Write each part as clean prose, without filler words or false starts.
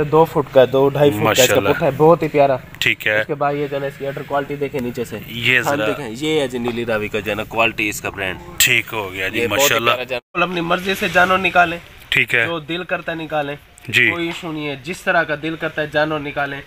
2 foot का 2-2.5 foot का इसका पुट्ठा है, बहुत ही प्यारा। ठीक है। उसके बाद ये जो है इसकी अडर क्वालिटी देखें नीचे से, ये जरा देखें, ये है जी नीली रावी का जो है ना क्वालिटी, इसका ब्रांड ठीक हो गया जी माशाल्लाह। अपनी मर्जी से जानवर निकालें, ठीक है, जो दिल करता है निकालें जी, कोई इशू नहीं है। जिस तरह का दिल करता है जानवर निकालें।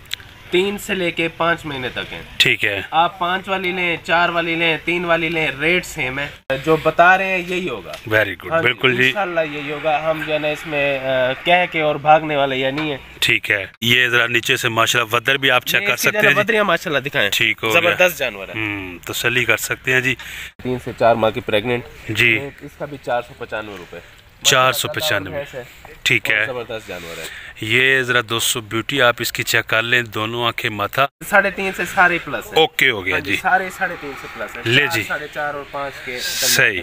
3 से लेके 5 महीने तक है। ठीक है, आप 5 वाली लें, 4 वाली लें, 3 वाली लें, रेट सेम है। जो बता रहे हैं यही होगा। वेरी गुड, बिल्कुल जी, इंशाल्लाह यही होगा। हम जो है ना इसमें कह के और भागने वाले या नहीं है। ठीक है। ये जरा नीचे से माशाल्लाह वदर भी आप चेक कर सकते हैं, वदरिया माशाल्लाह दिखाएं, ठीक हो, जबरदस्त जानवर है, तसल्ली कर सकते हैं जी। 3 से 4 माह की प्रेग्नेंट जी, इसका भी 495 रुपए, 495, ठीक है, जबरदस्त जानवर है। ये जरा दोस्तों ब्यूटी आप इसकी चेक कर लें, दोनों आंखें माथा 3.5 से सारे प्लस है। ओके हो गया जी, सारे 3.5 से प्लस है। ले जी, 4.5 और 5 के सही।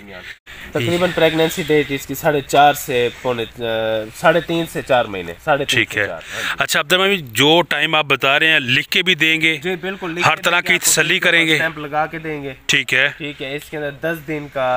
तकरीबन प्रेगनेंसी डेट इसकी 4.5 से 3.5 से 4 महीने, 3.5 ठीक से है। 4। अच्छा अब्दुल भाई, जो टाइम आप बता रहे हैं लिख के भी देंगे? जी बिल्कुल, हर तरह की तसल्ली करेंगे, स्टैंप लगा के देंगे। ठीक है, ठीक है। इसके अंदर 10 दिन का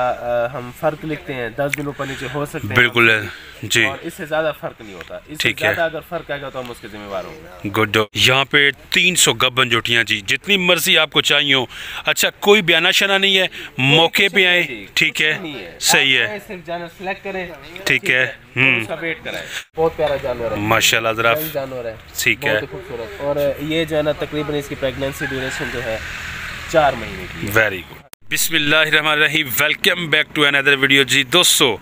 हम फर्क लिखते हैं, 10 दिन ऊपर नीचे हो सकते हैं, बिल्कुल जी, और इससे ज्यादा फर्क नहीं होता। इससे ज्यादा अगर फर्क आएगा तो हम उसके जिम्मेवार होंगे। गुड। यहाँ पे 300 गब्बन जोटियाँ जी, जितनी मर्जी आपको चाहिए हो। अच्छा कोई बयाना शना नहीं है, मौके पे आए, ठीक है, सही है, सिर्फ जानवर सिलेक्ट करें, ठीक है, उसका वेट कराएं। बहुत प्यारा जानवर है माशाल्लाह, जरा जानवर है, ठीक है, खूबसूरत। और ये जो है ना तकरीबन इसकी प्रेगनेंसी ड्यूरेशन जो है 4 महीने की। Very good. बिस्मिल्लाहिर्रहमानिर्रहीम, welcome back to another video जी। दोस्तों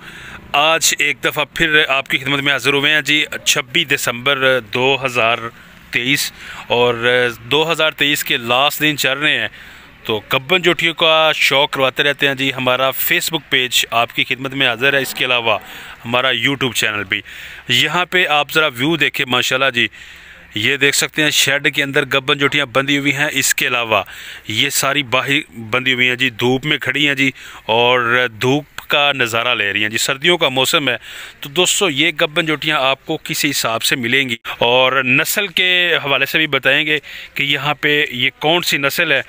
आज एक दफ़ा फिर आपकी खिदमत में हाजिर हुए हैं जी। 26 दिसंबर 2023 और 2023 के लास्ट दिन चल रहे हैं, तो गब्बन जोटियों का शौक़ करवाते रहते हैं जी। हमारा फेसबुक पेज आपकी खिदमत में हाजिर है, इसके अलावा हमारा यूट्यूब चैनल भी। यहाँ पे आप ज़रा व्यू देखें माशाल्लाह जी, ये देख सकते हैं शेड के अंदर गब्बन जोटियाँ बंधी हुई हैं। इसके अलावा ये सारी बाहर बंधी हुई हैं जी, धूप में खड़ी हैं जी, और धूप का नज़ारा ले रही हैं जी। सर्दियों का मौसम है, तो दोस्तों ये गब्बन जोटियाँ आपको किसी हिसाब से मिलेंगी, और नस्ल के हवाले से भी बताएंगे कि यहाँ पे ये कौन सी नस्ल है,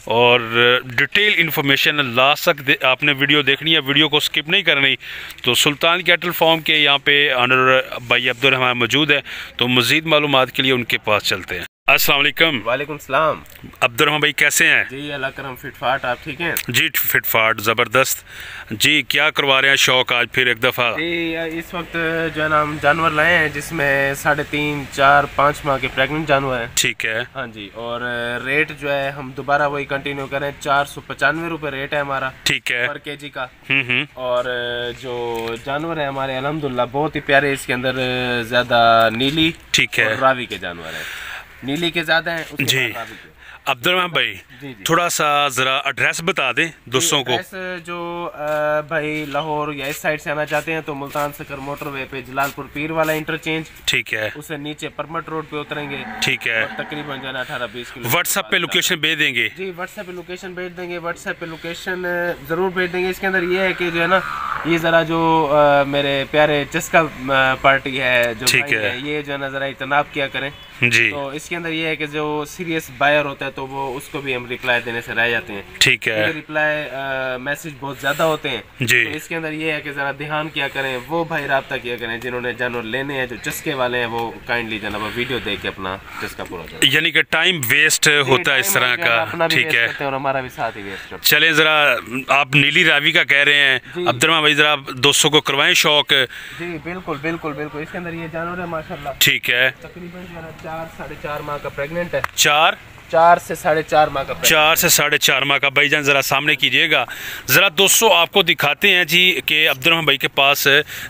और डिटेल इन्फॉर्मेशन लास्ट तक आपने वीडियो देखनी है, वीडियो को स्किप नहीं करनी। तो सुल्तान कैटल फार्म के यहाँ पे ऑनर भाई अब्दुल रहमान मौजूद है, तो मज़ीद मालूमात के लिए उनके पास चलते हैं। अस्सलाम वालेकुम। वालेकुम सलाम। अब्दुल रहमान भाई कैसे हैं? जी अल्लाह करम, फिट फाट, आप ठीक हैं? जी फिट फाट ज़बरदस्त जी। क्या करवा रहे हैं शौक़ आज फिर एक दफ़ा? जी इस वक्त जो है ना हम जानवर लाए हैं, जिसमें 3.5, 4, 5 माह के प्रेग्नेंट जानवर हैं। ठीक है, हाँ जी। और रेट जो है हम दोबारा वही कंटिन्यू करें, 495 रुपये रेट है हमारा, ठीक है, पर केजी का। और जो जानवर है हमारे अल्हम्दुलिल्लाह बहुत ही प्यारे, इसके अंदर ज़्यादा नीली, ठीक है, रावी के जानवर हैं, नीली के ज़्यादा हैं जी। अब्दुल रहमान भाई थोड़ा सा ज़रा एड्रेस बता दें दोस्तों को। जो भाई लाहौर या इस साइड से आना चाहते हैं तो मुल्तान सकर मोटरवे पे जलालपुर पीर वाला इंटरचेंज, ठीक है, उसे नीचे परमट रोड पे उतरेंगे, ठीक है, तकरीबन जो है 18-20 किलोमीटर। व्हाट्सएप पे लोकेशन भेज देंगे जी, व्हाट्सएप पे लोकेशन भेज देंगे, व्हाट्सएप पे लोकेशन ज़रूर भेज देंगे। इसके अंदर ये है कि जो है ना ये ज़रा जो मेरे प्यारे चस्का पार्टी है जो, ठीक है, ये जो है ना ज़रा इतनाब किया करें जी। तो इसके अंदर ये है कि जो सीरियस बायर होता है तो वो उसको भी हम रिप्लाई देने से रह जाते हैं, ठीक है, रिप्लाई मैसेज बहुत ज़्यादा होते हैं जी। तो इसके अंदर ये है कि ज़रा ध्यान किया करें, वो भाई राब्ता किया करें जिन्होंने जानवर लेने हैं, जो चस्के वाले हैं, वो काइंडली जनाब वीडियो देख के अपना चस्का पूरा करें, यानी कि टाइम वेस्ट होता है इस तरह का, ठीक है, और हमारा भी साथ ही वेस्ट करते। चले ज़रा आप नीली रावी का कह रहे हैं अब्दुल रहमान भाई, ज़रा दोस्तों को करवाएं शौक जी। बिल्कुल बिल्कुल बिल्कुल। इसके अंदर ये जानवर है माशाल्लाह, ठीक है, तकरीबन 4-4.5 माह का प्रेग्नेंट है। 4 से 4.5 माह का, 4 से 4.5 माह का। भाईजान जरा सामने कीजिएगा, जरा दोस्तों आपको दिखाते हैं जी कि अब्दुल रहमान भाई के पास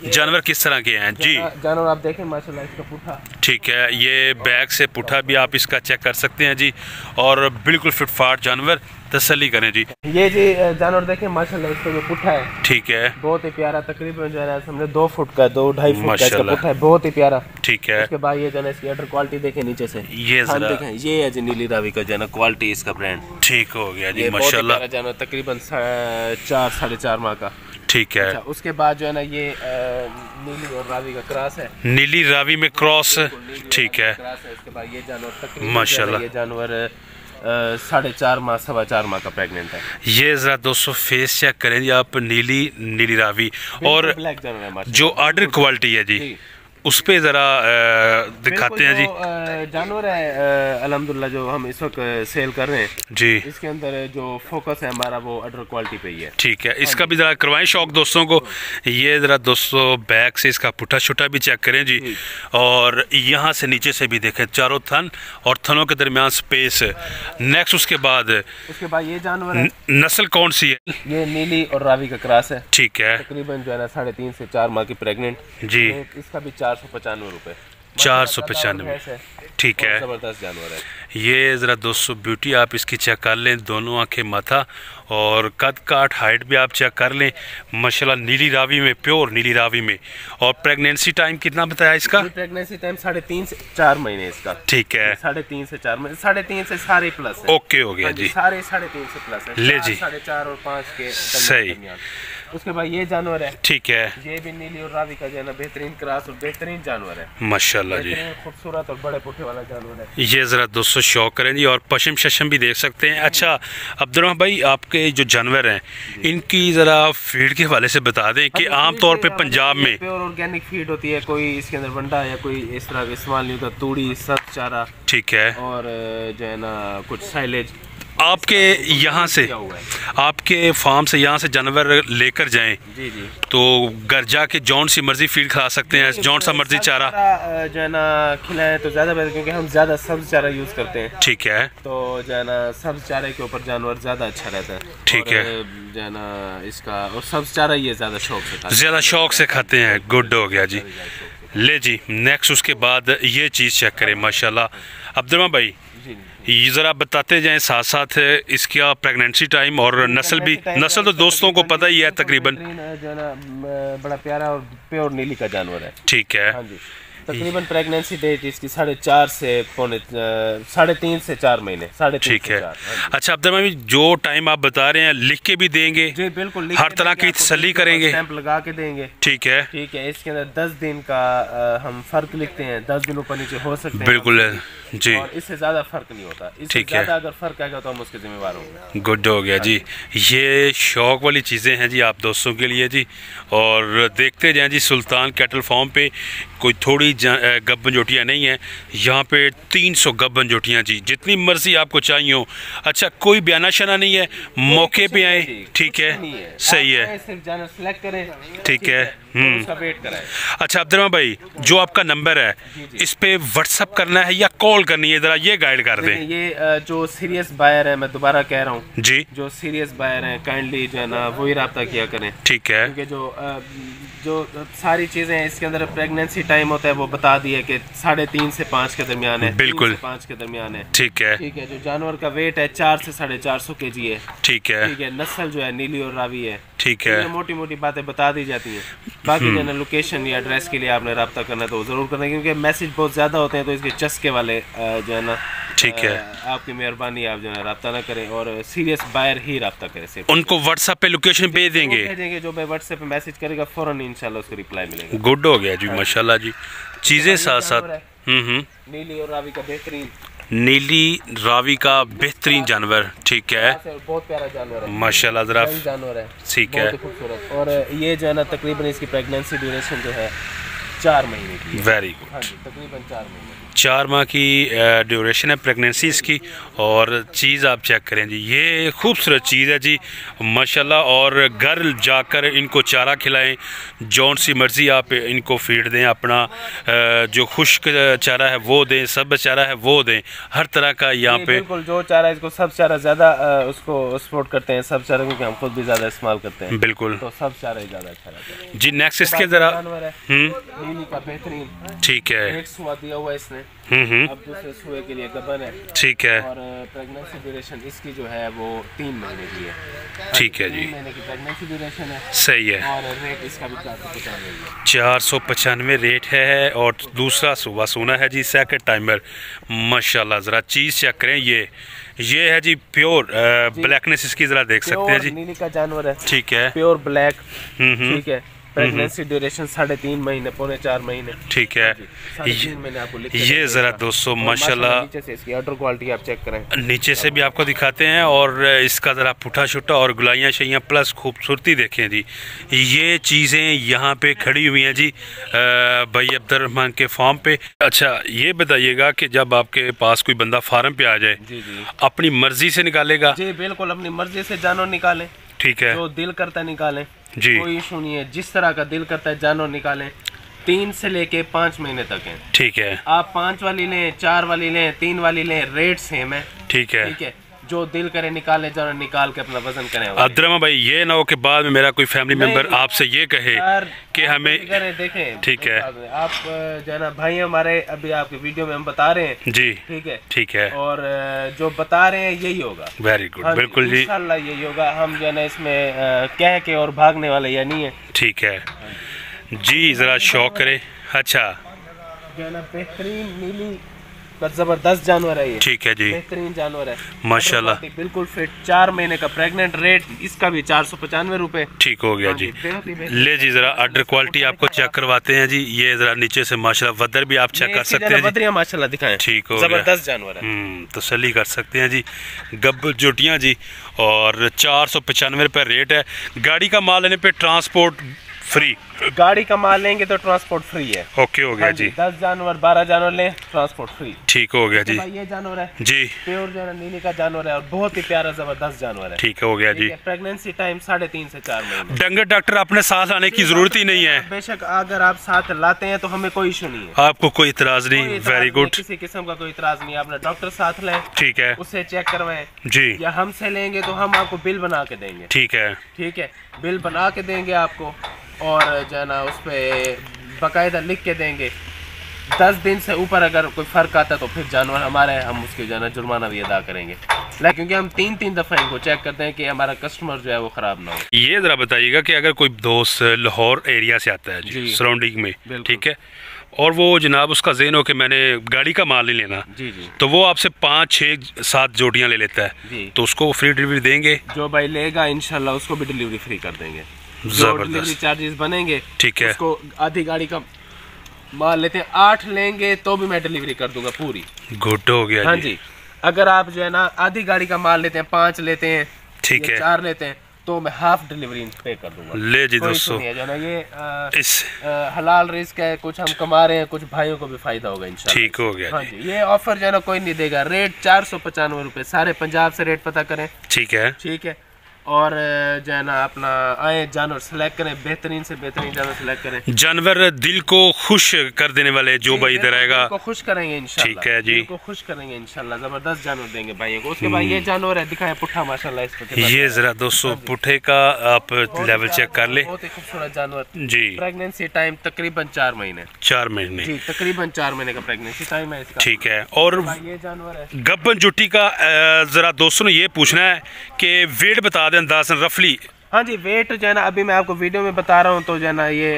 जानवर किस तरह के हैं जी। जानवर आप देखें माशाल्लाह, इसका पुट्ठा, ठीक है, ये बैग से पुट्ठा भी आप इसका चेक कर सकते हैं जी, और बिल्कुल फिट फाट जानवर, तसल्ली करें जी। ये जी जानवर देखें माशाल्लाह, इसका जो पुट्ठा है, ठीक है, बहुत ही प्यारा, तकरीबन जो है समझे 2 फुट का 2-2.5 फुट का इसका पुट्ठा है, बहुत ही प्यारा, ठीक है। उसके बाद ये जो है इसकी अडर क्वालिटी देखें नीचे से, ये जरा देखें, ये है जी नीली रावी का जो है ना क्वालिटी, इसका ब्रांड, ठीक हो गया जी माशाल्लाह। जानवर तकरीबन 4-4.5 माह का, ठीक है। अच्छा, उसके बाद जो है ना ये नीली और रावी का क्रॉस है, नीली रावी में क्रॉस, ठीक है। उसके बाद ये जानवर तकरीबन माशाल्लाह, ये जानवर 4.5 माह 4.25 माह का प्रेग्नेंट है। ये जरा दोस्तों फेस चेक करें जी आप, नीली रावी, और जो ऑर्डर क्वालिटी है जी उस पे ज़रा दिखाते हैं जी। जानवर है अल्हम्दुलिल्लाह जो हम इस वक्त सेल कर रहे हैं जी, इसके अंदर जो फोकस है हमारा वो अडर क्वालिटी पे ही है। ठीक है, इसका भी ज़रा करवाएं शौक दोस्तों को। ये ज़रा दोस्तों बैक से इसका पुट्ठा शुट्ठा भी चेक करें जी, और यहाँ से नीचे से भी देखें, चारों थन और थनों के दरमियान स्पेस। नेक्स्ट उसके बाद ये जानवर है, नस्ल कौन सी है? ये नीली और रावी का क्रॉस है। ठीक है, तकरीबन जो है ना 3.5 से 4 माह की प्रेग्नेंट जी। इसका भी 495 रुपए। 495, ठीक है। जबरदस्त जानवर है ये ज़रा दोस्तों ब्यूटी आप इसकी चेक कर लें, दोनों आंखें माथा और कद काट हाइट भी आप चेक कर लें माशाल्लाह। नीली रावी में, प्योर नीली रावी में। और प्रेगनेंसी टाइम कितना बताया इसका? प्रेगनेंसी टाइम 3.5 से 4 महीने इसका। ठीक है, 3.5 से 4 महीने, 3.5 से सारे प्लस है। ओके हो गया जी, सारे 3.5 से प्लस है। ले जी, 4.5 और 5 के सही। उसके बाद ये जानवर है, ठीक है, ये भी नीली और रावी का जो है ना बेहतरीन क्रॉस और बेहतरीन जानवर है माशाल्लाह जी, खूबसूरत और बड़े पुट्ठे वाला जानवर है। ये ज़रा दोस्तों शौक करें जी, और पश्चिम शशम भी देख सकते हैं। अच्छा अब्दुर्रहमान भाई, आपके जो जानवर हैं इनकी ज़रा फीड के हवाले से बता दें कि आम तौर पे पंजाब में प्योर ऑर्गेनिक फीड होती है, कोई इसके अंदर बंडा या कोई इस तरह का इस्तेमाल नहीं होता। तूड़ी, सब्ज चारा, ठीक है, और जो है ना कुछ साइलेज। आपके यहाँ से, आपके फार्म से यहाँ से जानवर लेकर जाएं जी जी, तो घर जाके जौन सी मर्जी फीड खिला सकते हैं, जौन सा मर्जी चारा जो है ना खिलाएं तो ज़्यादा बेहतर, क्योंकि हम ज़्यादा सब्ज चारा यूज़ करते हैं। ठीक है, तो जो है ना सब्ज चारे के ऊपर जानवर ज़्यादा अच्छा रहता है। ठीक है, जो है ना इसका और सब्ज चारा ये ज़्यादा शौक से खाते हैं। गुड हो गया जी। ले जी, नेक्स्ट उसके बाद ये चीज़ चेक करें माशाल्लाह। अब्दुर्रहमान भाई ये ज़रा बताते जाएं साथ साथ इसका प्रेगनेंसी टाइम और नस्ल भी। नस्ल तो दोस्तों को पता ही है तकरीबन। जो है ना बड़ा प्यारा और प्योर नीली का जानवर है। ठीक है, हाँ जी। तकरीबन प्रेगनेंसी डेट इसकी 4.5 से 3.5 से 4 महीने। 3.5 ठीक है। अच्छा अब्दुर्रहमान भाई, जो टाइम आप बता रहे हैं लिख के भी देंगे? जी बिल्कुल, हर तरह की तसल्ली करेंगे, स्टैंप लगा के देंगे। ठीक है, ठीक है। इसके अंदर 10 दिन का हम फर्क लिखते हैं, 10 दिन ऊपर नीचे हो सकते हैं। बिल्कुल है जी, और इससे ज़्यादा फर्क नहीं होता। इससे ज़्यादा अगर फर्क आएगा तो हम उसके जिम्मेवार होंगे। गुड हो गया जी। ये शौक वाली चीज़ें हैं जी आप दोस्तों के लिए जी। और देखते जाएं जी, सुल्तान कैटल फार्म पे कोई थोड़ी गब्बन जोटियाँ नहीं हैं, यहाँ पे 300 गब्बन जोटियाँ जी, जितनी मर्जी आपको चाहिए हो। अच्छा कोई बयाना शना नहीं है, मौके पे आए, ठीक है, सही है, सिर्फ जानवर सेलेक्ट करें, ठीक है। उसका वेट कराएं। अच्छा अब्दुर्रहमान भाई, जो आपका नंबर है इस पे व्हाट्सअप करना है या कॉल करनी है, ज़रा ये गाइड कर दें। ये जो सीरियस बायर है, मैं दोबारा कह रहा हूँ जी, जो सीरियस बायर हैं काइंडली जो है ना वही रब्ता किया करें। ठीक है, क्योंकि जो सारी चीज़ें इसके अंदर प्रेगनेंसी टाइम होता है वो बता दिए कि 3.5 से 5 के दरमियान है। बिल्कुल 5 के दरमियान है। ठीक है, ठीक है। जो जानवर का वेट है 4 से 450 kg है। ठीक है, ठीक है। नस्ल जो है नीली और रावी है। ठीक है, मोटी मोटी बातें बता दी जाती हैं। बाकी जो है लोकेशन या एड्रेस के लिए आपने रब्ता करना तो ज़रूर करना, क्योंकि मैसेज बहुत ज़्यादा होते हैं तो इसके चस्के वाले जो है ना, ठीक है, आपकी मेहरबानी आप जो है रब्ता ना करें और सीरियस बायर ही रब्ता करें। सिर्फ उनको व्हाट्सएप पे लोकेशन भेज देंगे, जो मैं व्हाट्सएप पे मैसेज करेगा फ़ौरन इंशाल्लाह उसको रिप्लाई मिलेगा। गुड हो गया जी माशाल्लाह जी। चीज़ें साथ साथ नीली और रावी का बेहतरीन, नीली रावी का बेहतरीन जानवर, ठीक है, बहुत प्यारा जानवर है माशाल्लाह, ज़रा जानवर है, ठीक है, खूबसूरत। और ये जो है ना तकरीबन इसकी प्रेगनेंसी ड्यूरेशन जो है 4 महीने की। वेरी गुड, तकरीबन 4 महीने, 4 माह की ड्यूरेशन है प्रेगनेंसी इसकी। और चीज़ आप चेक करें जी, ये खूबसूरत चीज़ है जी माशाल्लाह। और घर जाकर इनको चारा खिलाएं, जौन सी मर्ज़ी आप इनको फीड दें, अपना जो खुश्क चारा है वो दें, सब चारा है वो दें, हर तरह का यहाँ पे बिल्कुल जो चारा, इसको सब चारा ज़्यादा उसको सपोर्ट करते हैं, सब चारा, क्योंकि हम खुद भी ज़्यादा इस्तेमाल करते हैं। बिल्कुल, तो सब चारा ही ज़्यादा अच्छा रहता है जी। नेक्स्ट इसके ज़रा नीली का बेहतरीन, ठीक है, एक सुआ दिया हुआ इसने, अब दूसरे सुए के लिए गबन है, ठीक है, और प्रेगनेंसी ड्यूरेशन इसकी जो है वो 3 महीने की है। ठीक है जी, 3 महीने की प्रेगनेंसी ड्यूरेशन है, सही है। और रेट इसका भी 495 495 रेट है। और दूसरा सुबह सोना है जी, सेकंड टाइमर माशाल्लाह। ज़रा चीज़ चेक करें, ये है जी प्योर ब्लैकनेस इसकी, ज़रा देख सकते हैं जी, नीली का जानवर है, ठीक है, प्योर ब्लैक, ठीक है। प्रेगनेंसी ड्यूरेशन 3.5 महीने, 3.25 महीने। ठीक है, 3.5 महीने आपको ये ज़रा दोस्तों माशाल्लाह नीचे से इसकी अडर क्वालिटी आप चेक करें, नीचे से भी आपको दिखाते हैं, और इसका ज़रा पुठा छुटा और गुलाइयाँ शैयाँ प्लस खूबसूरती देखें जी। ये चीज़ें यहाँ पे खड़ी हुई हैं जी भाई अब्दुर्रहमान के फार्म पे। अच्छा ये बताइएगा कि जब आपके पास कोई बंदा फार्म पे आ जाए, जी जी, अपनी मर्जी से निकालेगा? जी बिल्कुल, अपनी मर्जी से जानवर निकालें, ठीक है, जो दिल करता है निकालें जी, कोई इशू नहीं है। जिस तरह का दिल करता है जानवर निकालें। 3 से लेके 5 महीने तक है। ठीक है, आप 5 वाली लें, 4 वाली लें, 3 वाली लें, रेट सेम है। ठीक है, ठीक है, जो दिल करे निकाले, जानवर निकाल के अपना वजन करें। अब्दुर्रहमान भाई ये ना हो कि बाद में मेरा कोई फैमिली मेंबर आपसे ये कहे कि हमें, देखें, ठीक है, आप जो है ना भाई हमारे अभी आपके वीडियो में हम बता रहे हैं जी, ठीक है, ठीक है, और जो बता रहे हैं यही होगा। वेरी गुड, बिल्कुल जी, इंशाल्लाह यही होगा। हम जो है ना इसमें कह के और भागने वाले या नहीं है। ठीक है जी, ज़रा शौक करें। अच्छा जो है ना बेहतरीन नीली जबरदस्त जानवर है ये, ठीक है जी, बेहतरीन जानवर है माशाल्लाह, बिल्कुल फिट। 4 महीने का प्रेग्नेंट, रेट इसका भी 495 रुपए। ठीक हो गया जी। ले जी ज़रा ऑर्डर क्वालिटी आपको चेक करवाते हैं जी। ये ज़रा नीचे से माशाल्लाह वदर भी आप चेक कर सकते हैं जी, माशाल्लाह दिखाएं, ठीक हो जबरदस्त जानवर है। तसल्ली कर सकते हैं जी। गब्बर जुटियाँ जी, और 495 रुपये रेट है। गाड़ी का माल लेने पे ट्रांसपोर्ट फ्री, गाड़ी का माल लेंगे तो ट्रांसपोर्ट फ्री है। ओके हो गया जी। 10 जानवर 12 जानवर लें, ट्रांसपोर्ट फ्री। ठीक हो गया जी। ये जानवर है जी, प्योर जो है नीली का जानवर है, और बहुत ही प्यारा जबरदस्त जानवर है। ठीक हो गया जी। प्रेगनेंसी टाइम 3.5 से 4 महीने। डंगर डॉक्टर अपने साथ आने की जरूरत ही नहीं है, बेशक अगर आप साथ लाते हैं तो हमें कोई इशू नहीं है, आपको कोई इतराज नहीं। वेरी गुड, किसी किस्म का कोई इतराज नहीं है। अपना डॉक्टर साथ लें, ठीक है, उससे चेक करवाएं जी, या हमसे लेंगे तो हम आपको बिल बना के देंगे। ठीक है, ठीक है, बिल बना के देंगे आपको, और जो है ना उस पर बाकायदा लिख के देंगे। 10 दिन से ऊपर अगर कोई फ़र्क आता है तो फिर जानवर हमारा है, हम उसके जो है ना जुर्माना भी अदा करेंगे। लेकिन क्योंकि हम 3 दफ़ा इनको चेक करते हैं कि हमारा कस्टमर जो है वो ख़राब ना हो। ये ज़रा बताइएगा कि अगर कोई दोस्त लाहौर एरिया से आता है जी, सराउंडिंग में, ठीक है, और वो जनाब उसका ज़हन हो कि मैंने गाड़ी का माल नहीं लेना, जी जी, तो वो आपसे 5, 6, 7 जोड़ियाँ ले लेता है जी, तो उसको फ्री डिलीवरी देंगे? जो भाई लेगा इंशाल्लाह उसको भी डिलीवरी फ्री कर देंगे। जो डिलीवरी चार्जेस बनेंगे, ठीक है, उसको आधी गाड़ी का माल लेते हैं 8 लेंगे तो भी मैं डिलीवरी कर दूंगा पूरी। गुड हो गया। हाँ जी, अगर आप जो है ना आधी गाड़ी का माल लेते हैं, 5 लेते हैं, ठीक है, 4 लेते हैं, तो मैं हाफ डिलीवरी पे कर दूंगा। ले जी दोस्तों, जो ना ये इस हलाल रिस्क है, कुछ हम कमा रहे हैं, कुछ भाइयों को भी फायदा होगा इंशाल्लाह। ठीक हो गया। हाँ जी, ये ऑफर जो है ना कोई नहीं देगा। रेट 495 रुपए, सारे पंजाब से रेट पता करें, ठीक है, ठीक है, और जो है ना अपना आए जानवर सेलेक्ट करें, बेहतरीन से बेहतरीन जानवर सेलेक्ट करें। जानवर दिल को खुश कर देने वाले जो भाई इधर आएगा को खुश करेंगे इंशाल्लाह, ठीक है जी, को खुश करेंगे इंशाल्लाह, जबरदस्त जानवर देंगे भाइयों को। उसके बाद ये जानवर है, दिखाएं पुट्ठा माशाल्लाह इस पे। ये जरा दोस्तों पुट्ठे का आप लेवल चेक कर ले, बहुत ही खूबसूरत जानवर जी। प्रेगनेंसी टाइम तकरीबन 4 महीने, 4 महीने जी, तकरीबन 4 महीने का प्रेगनेंसी टाइम है इसका, ठीक है। और ये जानवर है गब्बन जुटी का जरा दोस्तों ने ये पूछना है कि वेट बता दें अंदाज़न रफली। हाँ जी, वेट जो है ना अभी मैं आपको वीडियो में बता रहा हूँ, तो जो है ना ये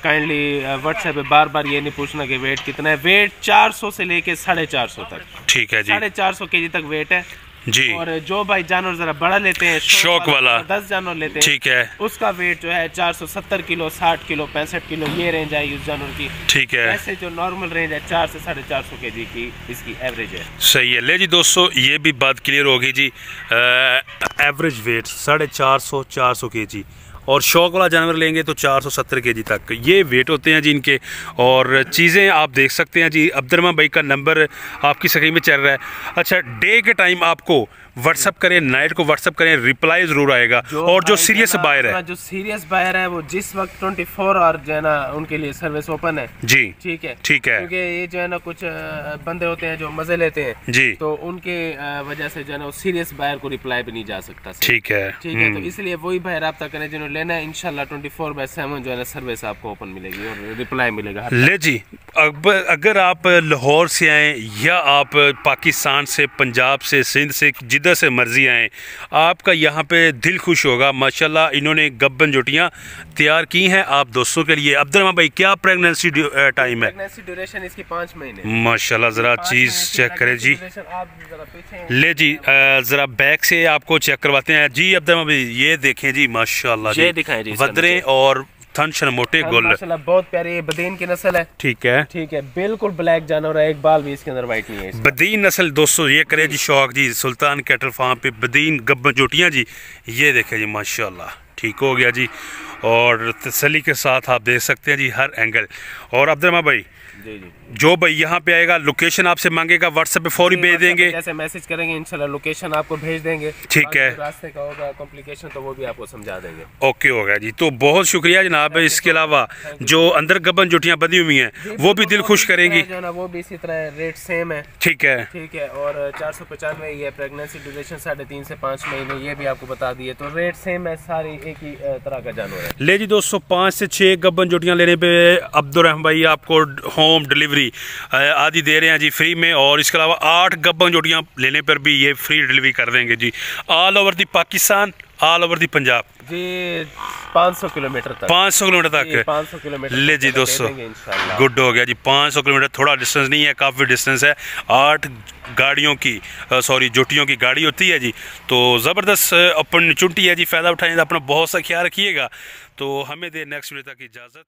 काइंडली व्हाट्सएप पे बार बार ये नहीं पूछना कि वेट कितना है। वेट 400 से लेके 450 तक, ठीक है जी, 450 केजी तक वेट है जी। और जो भाई जानवर जरा बड़ा लेते हैं, शौक वाला 10 जानवर लेते हैं, ठीक है, उसका वेट जो है 470 किलो, 60 किलो, 65 किलो, ये रेंज है उस जानवर की, ठीक है। ऐसे जो नॉर्मल रेंज है 4 से 450 केजी की इसकी एवरेज है। सही है। ले जी दोस्तों, ये भी बात क्लियर होगी जी, एवरेज वेट 450 400 केजी, और शौक वाला जानवर लेंगे तो 470 केजी तक ये वेट होते हैं जी इनके। और चीज़ें आप देख सकते हैं जी, अब्दुर्रहमान भाई का नंबर आपकी स्क्रीन में चल रहा है। अच्छा, डे के टाइम आपको व्हाट्सअप करें, नाइट को व्हाट्सअप करें, रिप्लाई ज़रूर आएगा। और जो सीरियस बायर है, जो सीरियस बायर है वो जिस वक्त 24 आवर जो है ना उनके लिए सर्विस ओपन है जी, ठीक है, ठीक है, क्योंकि ये जो है ना कुछ बंदे होते हैं जो मजे लेते हैं जी, तो उनके वजह से जो है ना सीरियस बायर को रिप्लाई भी नहीं जा सकता, ठीक है, ठीक है। तो इसलिए वही भाई रब्ता करें जिन्होंने लेना है, इंशाल्लाह 24/7 जो है ना सर्विस आपको ओपन मिलेगी और रिप्लाई मिलेगा। ले जी, अगर आप लाहौर से आए या आप पाकिस्तान से, पंजाब से, सिंध से, जिधर से मर्जी आए, आपका यहाँ पे दिल खुश होगा। माशाल्लाह इन्होंने गब्बन जोटियाँ तैयार की हैं आप दोस्तों के लिए। अब्दुर्रहमान भाई, क्या प्रेगनेंसी टाइम है? प्रेगनेंसी ड्यूरेशन इसकी 5 महीने। माशाल्लाह, ज़रा चीज़ चेक करें जी। ले जी, ज़रा बैक से आपको चेक करवाते हैं जी। अब्दुर्रहमान भाई ये देखें जी, माशाल्लाह ये दिखाएं जी, वदरें और थन शन मोटे गुल, माशाल्लाह बहुत प्यारी बदीन की नस्ल है। ठीक है, ठीक है, बिल्कुल ब्लैक जानवर है, एक बाल भी इसके अंदर वाइट नहीं है। बदीन नस्ल दोस्तों, ये करे जी शौक जी सुल्तान कैटल फार्म पे बदीन गब्बन जोटियाँ जी, ये देखे जी माशाल्लाह ठीक हो गया जी। और तसल्ली के साथ आप देख सकते हैं जी हर एंगल। और अब्दुर्रहमान भाई जी जी, जो भाई यहाँ पे आएगा लोकेशन आपसे मांगेगा, व्हाट्सएप पे फौरी भेज देंगे, जैसे मैसेज करेंगे इंशाल्लाह लोकेशन आपको भेज देंगे। ठीक है, रास्ते का होगा कॉम्प्लिकेशन तो वो भी आपको समझा देंगे। ओके हो गया जी। तो बहुत शुक्रिया जनाब। इसके अलावा जो अंदर गबन जोटियाँ बंधी हुई हैं वो भी दिल खुश करेंगी, जो ना वो भी इसी तरह रेट सेम है। ठीक है, ठीक है। और 495 ये प्रेगनेंसी ड्यूरेशन 3.5 से 5 महीने, ये भी आपको बता दिए। तो रेट सेम है, सारी एक ही तरह का जानवर है। ले जी दोस्तों, 5 से 6 गबन जोटियाँ लेने पे अब्दुर्रहमान भाई आपको होम डिलीवरी आदि दे रहे हैं जी फ्री में। और इसके अलावा 8 गबन जोटियाँ लेने पर भी ये फ्री डिलीवरी कर देंगे जी, all over the Pakistan, all over the Punjab जी। 500 किलोमीटर तक, 500 किलोमीटर तक, 500 किलोमीटर ले जी दोस्तों, गुड हो गया जी। 500 किलोमीटर थोड़ा डिस्टेंस नहीं है, काफ़ी डिस्टेंस है। 8 गाड़ियों की जोटियों की गाड़ी होती है जी। तो ज़बरदस्त अपॉर्चुनिटी है जी, फ़ायदा उठाएंगे, अपना बहुत सा ख्याल रखिएगा। तो हमें दे नेक्स्ट वीडियो तक इजाज़त।